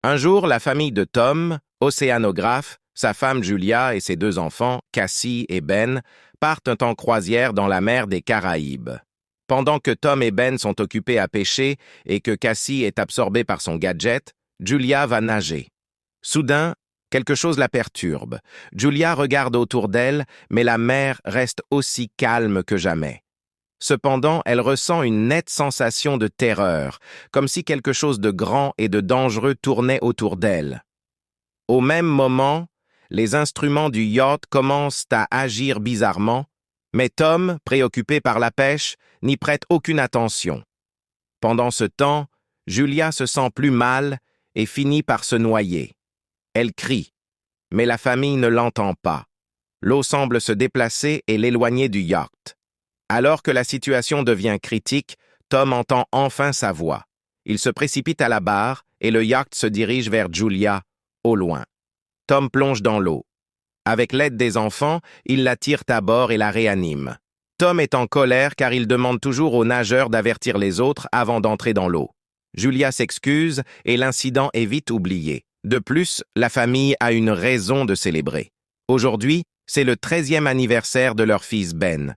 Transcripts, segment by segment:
Un jour, la famille de Tom, océanographe, sa femme Julia et ses deux enfants, Cassie et Ben, partent en croisière dans la mer des Caraïbes. Pendant que Tom et Ben sont occupés à pêcher et que Cassie est absorbée par son gadget, Julia va nager. Soudain, quelque chose la perturbe. Julia regarde autour d'elle, mais la mer reste aussi calme que jamais. Cependant, elle ressent une nette sensation de terreur, comme si quelque chose de grand et de dangereux tournait autour d'elle. Au même moment, les instruments du yacht commencent à agir bizarrement, mais Tom, préoccupé par la pêche, n'y prête aucune attention. Pendant ce temps, Julia se sent plus mal et finit par se noyer. Elle crie, mais la famille ne l'entend pas. L'eau semble se déplacer et l'éloigner du yacht. Alors que la situation devient critique, Tom entend enfin sa voix. Il se précipite à la barre et le yacht se dirige vers Julia, au loin. Tom plonge dans l'eau. Avec l'aide des enfants, ils la tirent à bord et la réaniment. Tom est en colère car il demande toujours aux nageurs d'avertir les autres avant d'entrer dans l'eau. Julia s'excuse et l'incident est vite oublié. De plus, la famille a une raison de célébrer. Aujourd'hui, c'est le 13e anniversaire de leur fils Ben.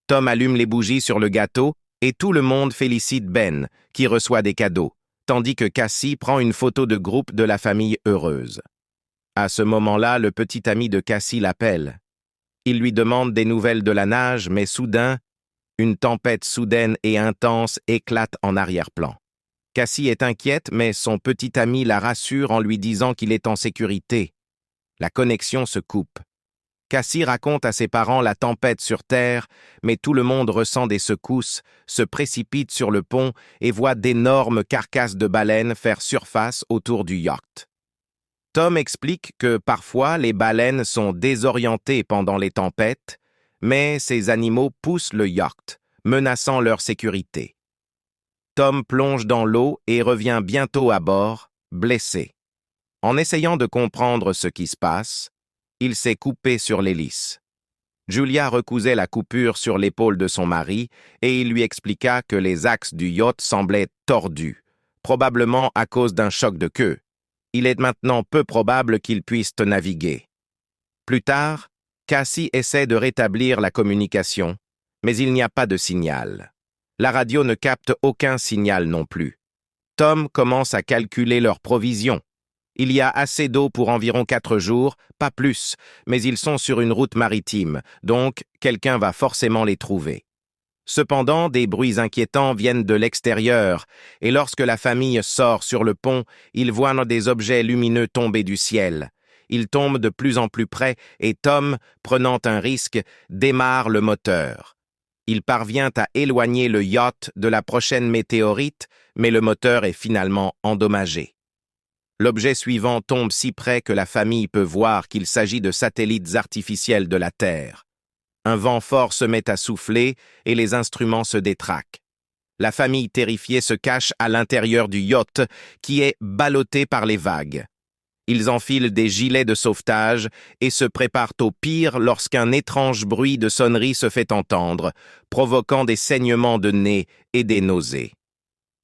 Tom allume les bougies sur le gâteau et tout le monde félicite Ben, qui reçoit des cadeaux, tandis que Cassie prend une photo de groupe de la famille heureuse. À ce moment-là, le petit ami de Cassie l'appelle. Il lui demande des nouvelles de la nage, mais soudain, une tempête soudaine et intense éclate en arrière-plan. Cassie est inquiète, mais son petit ami la rassure en lui disant qu'il est en sécurité. La connexion se coupe. Cassie raconte à ses parents la tempête sur Terre, mais tout le monde ressent des secousses, se précipite sur le pont et voit d'énormes carcasses de baleines faire surface autour du yacht. Tom explique que parfois les baleines sont désorientées pendant les tempêtes, mais ces animaux poussent le yacht, menaçant leur sécurité. Tom plonge dans l'eau et revient bientôt à bord, blessé. En essayant de comprendre ce qui se passe, il s'est coupé sur l'hélice. Julia recousait la coupure sur l'épaule de son mari et il lui expliqua que les axes du yacht semblaient tordus, probablement à cause d'un choc de queue. Il est maintenant peu probable qu'il puisse naviguer. Plus tard, Cassie essaie de rétablir la communication, mais il n'y a pas de signal. La radio ne capte aucun signal non plus. Tom commence à calculer leurs provisions. Il y a assez d'eau pour environ 4 jours, pas plus, mais ils sont sur une route maritime, donc quelqu'un va forcément les trouver. Cependant, des bruits inquiétants viennent de l'extérieur, et lorsque la famille sort sur le pont, ils voient des objets lumineux tomber du ciel. Ils tombent de plus en plus près, et Tom, prenant un risque, démarre le moteur. Il parvient à éloigner le yacht de la prochaine météorite, mais le moteur est finalement endommagé. L'objet suivant tombe si près que la famille peut voir qu'il s'agit de satellites artificiels de la Terre. Un vent fort se met à souffler et les instruments se détraquent. La famille terrifiée se cache à l'intérieur du yacht qui est ballotté par les vagues. Ils enfilent des gilets de sauvetage et se préparent au pire lorsqu'un étrange bruit de sonnerie se fait entendre, provoquant des saignements de nez et des nausées.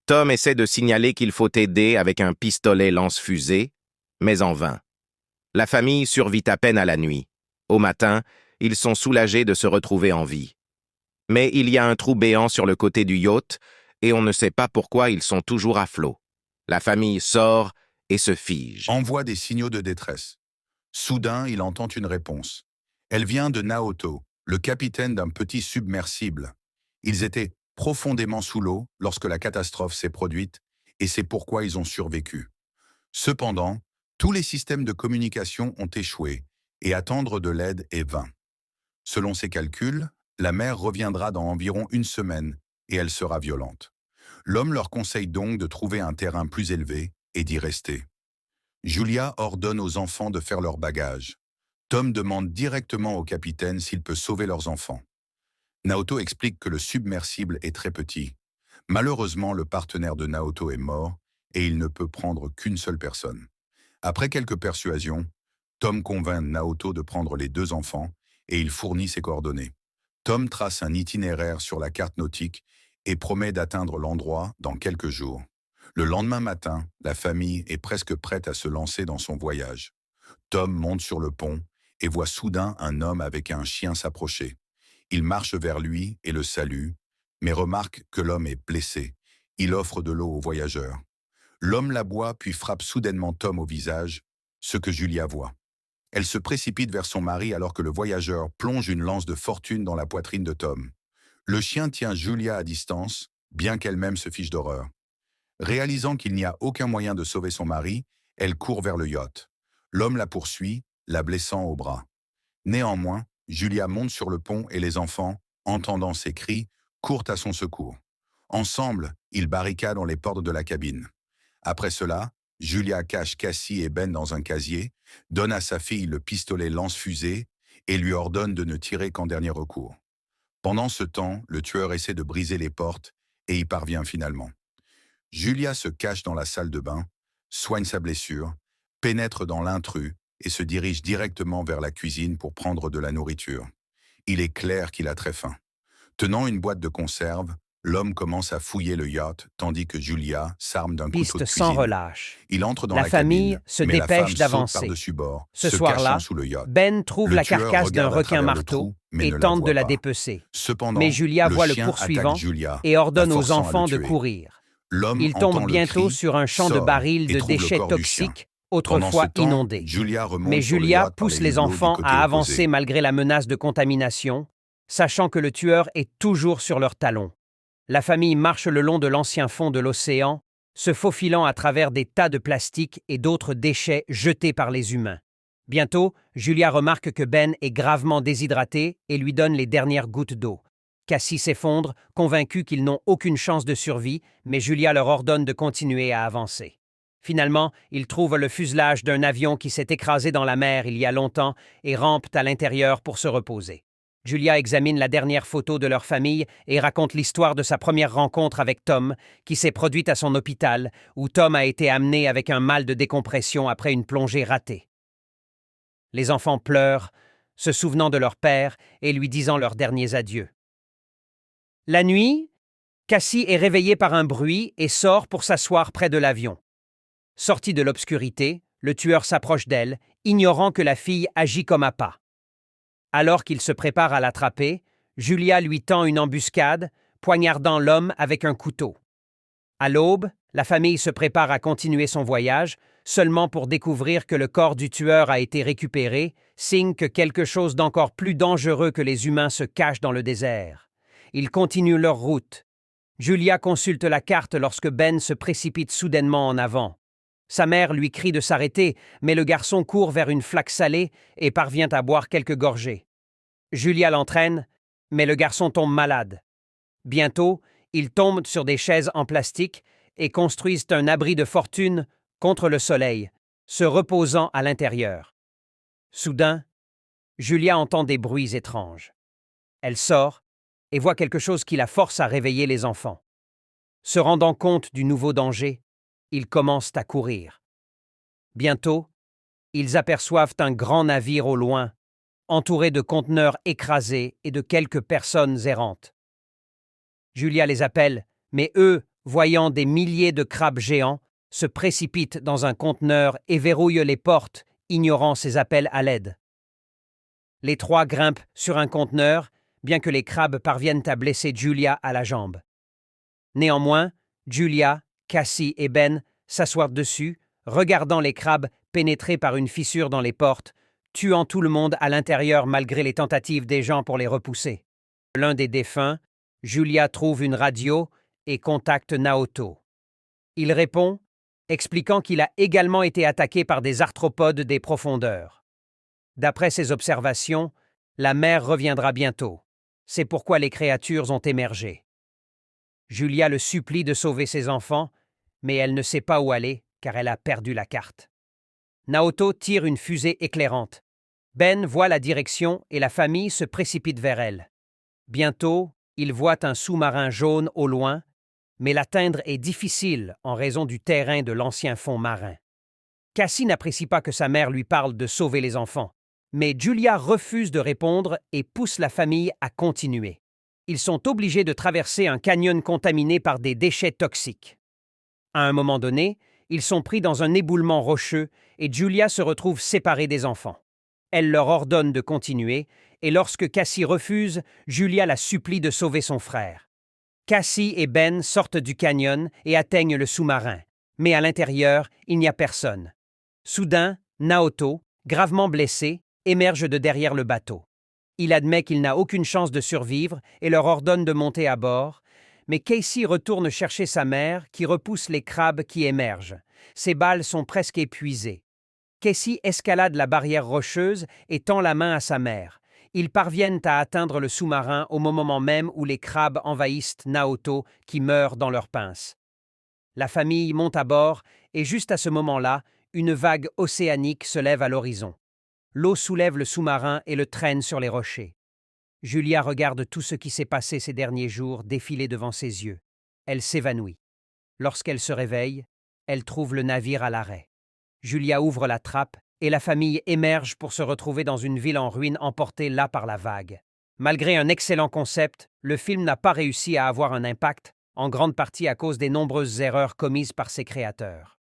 Tom essaie de signaler qu'il faut aider avec un pistolet lance-fusée, mais en vain. La famille survit à peine à la nuit. Au matin, ils sont soulagés de se retrouver en vie. Mais il y a un trou béant sur le côté du yacht et on ne sait pas pourquoi ils sont toujours à flot. La famille sort et se fige. Envoie des signaux de détresse. Soudain, il entend une réponse. Elle vient de Naoto, le capitaine d'un petit submersible. Ils étaient profondément sous l'eau lorsque la catastrophe s'est produite, et c'est pourquoi ils ont survécu. Cependant, tous les systèmes de communication ont échoué, et attendre de l'aide est vain. Selon ses calculs, la mer reviendra dans environ 1 semaine, et elle sera violente. L'homme leur conseille donc de trouver un terrain plus élevé et d'y rester. Julia ordonne aux enfants de faire leurs bagages. Tom demande directement au capitaine s'il peut sauver leurs enfants. Naoto explique que le submersible est très petit. Malheureusement, le partenaire de Naoto est mort et il ne peut prendre qu'une seule personne. Après quelques persuasions, Tom convainc Naoto de prendre les 2 enfants et il fournit ses coordonnées. Tom trace un itinéraire sur la carte nautique et promet d'atteindre l'endroit dans quelques jours. Le lendemain matin, la famille est presque prête à se lancer dans son voyage. Tom monte sur le pont et voit soudain un homme avec un chien s'approcher. Il marche vers lui et le salue, mais remarque que l'homme est blessé. Il offre de l'eau aux voyageurs. L'homme la boit puis frappe soudainement Tom au visage, ce que Julia voit. Elle se précipite vers son mari alors que le voyageur plonge une lance de fortune dans la poitrine de Tom. Le chien tient Julia à distance, bien qu'elle-même se fiche d'horreur. Réalisant qu'il n'y a aucun moyen de sauver son mari, elle court vers le yacht. L'homme la poursuit, la blessant au bras. Néanmoins, Julia monte sur le pont et les enfants, entendant ses cris, courent à son secours. Ensemble, ils barricadent les portes de la cabine. Après cela, Julia cache Cassie et Ben dans un casier, donne à sa fille le pistolet lance-fusée et lui ordonne de ne tirer qu'en dernier recours. Pendant ce temps, le tueur essaie de briser les portes et y parvient finalement. Julia se cache dans la salle de bain, soigne sa blessure, pénètre dans l'intrus et se dirige directement vers la cuisine pour prendre de la nourriture. Il est clair qu'il a très faim. Tenant une boîte de conserve, l'homme commence à fouiller le yacht, tandis que Julia s'arme d'un couteau de Piste cuisine. sans relâche. Il entre dans La la famille cabine, se mais la dépêche femme saute d'avancer. par-dessus bord, Ce se soir-là, cachant sous le yacht. Ben trouve Le la tueur carcasse d'un regarde à requin travers le marteau trou, mais et ne la tente de voit la pas. dépecer. Cependant, Mais Julia voit le chien poursuivant attaque Julia, et ordonne la aux forçant à le enfants de tuer. courir. L'homme Il entend tombe le bientôt cri, sur un champ de sort barils et de trouve le déchets corps du chien. toxiques, Pendant autrefois ce temps, inondés. Julia remonte Mais sur le Julia yacht par pousse les les hulots du enfants côté à opposé. avancer malgré la menace de contamination, sachant que le tueur est toujours sur leurs talons. La famille marche le long de l'ancien fond de l'océan, se faufilant à travers des tas de plastique et d'autres déchets jetés par les humains. Bientôt, Julia remarque que Ben est gravement déshydraté et lui donne les dernières gouttes d'eau. Cassie s'effondre, convaincue qu'ils n'ont aucune chance de survie, mais Julia leur ordonne de continuer à avancer. Finalement, ils trouvent le fuselage d'un avion qui s'est écrasé dans la mer il y a longtemps et rampent à l'intérieur pour se reposer. Julia examine la dernière photo de leur famille et raconte l'histoire de sa première rencontre avec Tom, qui s'est produite à son hôpital, où Tom a été amené avec un mal de décompression après une plongée ratée. Les enfants pleurent, se souvenant de leur père et lui disant leurs derniers adieux. La nuit, Cassie est réveillée par un bruit et sort pour s'asseoir près de l'avion. Sortie de l'obscurité, le tueur s'approche d'elle, ignorant que la fille agit comme appât. Alors qu'il se prépare à l'attraper, Julia lui tend une embuscade, poignardant l'homme avec un couteau. À l'aube, la famille se prépare à continuer son voyage, seulement pour découvrir que le corps du tueur a été récupéré, signe que quelque chose d'encore plus dangereux que les humains se cache dans le désert. Ils continuent leur route. Julia consulte la carte lorsque Ben se précipite soudainement en avant. Sa mère lui crie de s'arrêter, mais le garçon court vers une flaque salée et parvient à boire quelques gorgées. Julia l'entraîne, mais le garçon tombe malade. Bientôt, ils tombent sur des chaises en plastique et construisent un abri de fortune contre le soleil, se reposant à l'intérieur. Soudain, Julia entend des bruits étranges. Elle sort et voit quelque chose qui la force à réveiller les enfants. Se rendant compte du nouveau danger, ils commencent à courir. Bientôt, ils aperçoivent un grand navire au loin, entouré de conteneurs écrasés et de quelques personnes errantes. Julia les appelle, mais eux, voyant des milliers de crabes géants, se précipitent dans un conteneur et verrouillent les portes, ignorant ses appels à l'aide. Les trois grimpent sur un conteneur, bien que les crabes parviennent à blesser Julia à la jambe. Néanmoins, Julia, Cassie et Ben s'assoient dessus, regardant les crabes pénétrer par une fissure dans les portes, tuant tout le monde à l'intérieur malgré les tentatives des gens pour les repousser. L'un des défunts, Julia trouve une radio et contacte Naoto. Il répond, expliquant qu'il a également été attaqué par des arthropodes des profondeurs. D'après ses observations, la mer reviendra bientôt. C'est pourquoi les créatures ont émergé. Julia le supplie de sauver ses enfants, mais elle ne sait pas où aller car elle a perdu la carte. Naoto tire une fusée éclairante. Ben voit la direction et la famille se précipite vers elle. Bientôt, il voit un sous-marin jaune au loin, mais l'atteindre est difficile en raison du terrain de l'ancien fond marin. Cassie n'apprécie pas que sa mère lui parle de sauver les enfants, mais Julia refuse de répondre et pousse la famille à continuer. Ils sont obligés de traverser un canyon contaminé par des déchets toxiques. À un moment donné, ils sont pris dans un éboulement rocheux et Julia se retrouve séparée des enfants. Elle leur ordonne de continuer, et lorsque Cassie refuse, Julia la supplie de sauver son frère. Cassie et Ben sortent du canyon et atteignent le sous-marin, mais à l'intérieur, il n'y a personne. Soudain, Naoto, gravement blessé, émerge de derrière le bateau. Il admet qu'il n'a aucune chance de survivre et leur ordonne de monter à bord, mais Casey retourne chercher sa mère qui repousse les crabes qui émergent. Ses balles sont presque épuisées. Casey escalade la barrière rocheuse et tend la main à sa mère. Ils parviennent à atteindre le sous-marin au moment même où les crabes envahissent Naoto qui meurt dans leurs pinces. La famille monte à bord et juste à ce moment-là, une vague océanique se lève à l'horizon. L'eau soulève le sous-marin et le traîne sur les rochers. Julia regarde tout ce qui s'est passé ces derniers jours défiler devant ses yeux. Elle s'évanouit. Lorsqu'elle se réveille, elle trouve le navire à l'arrêt. Julia ouvre la trappe et la famille émerge pour se retrouver dans une ville en ruine emportée là par la vague. Malgré un excellent concept, le film n'a pas réussi à avoir un impact, en grande partie à cause des nombreuses erreurs commises par ses créateurs.